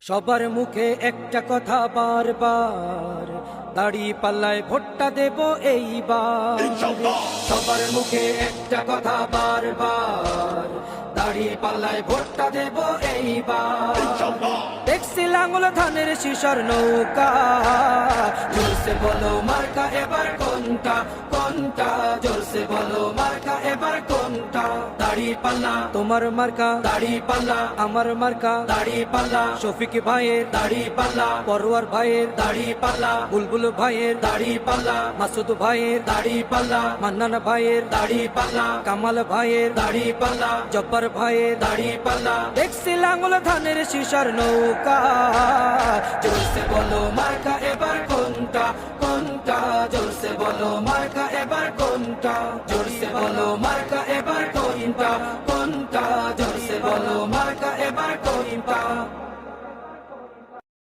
সবার মুখে একটা কথা বারবার, দাড়ি পাল্লায় ভোটটা দেব এইবার। সবার মুখে একটা কথা বারবার, দাড়ি পাল্লায় ভোটটা দেব এইবার। দেখছি লাঙ্গল ধানের শিশর নৌকা, জোরসে বলো মার্কা এবার কোনটা কোনটা, জোরসে বলো মার্কা এবার কোনটা। দাড়ি পাল্লা তোমার মার্কা, দাড়ি পাল্লা আমার মার্কা, দাড়ি পাল্লা শফিক ভাইয়ের দাড়ি পাল্লা, পরোয়ার ভাইয়ের দাড়ি পাল্লা, বুলবুল ভাইয়ের দাড়ি পাল্লা, মাসুদ ভাইয়ের দাড়ি পাল্লা, মান্নান ভাইয়ের দাড়ি পাল্লা, কামাল ভাইয়ের দাড়ি পাল্লা, জব্বার ভাইয়ের দাড়ি পাল্লা। দেখছি লাঙ্গল ধানের শিশর নৌকা, জোরসে বলো মার্কা এবার কোনটা কোনটা, জোরসে বলো মার্কা এবার কোনটা, জোরসে বলো মার্কা এবার কোনটা কোনটা, জোরসে বলো মার্কা এবার কোনটা।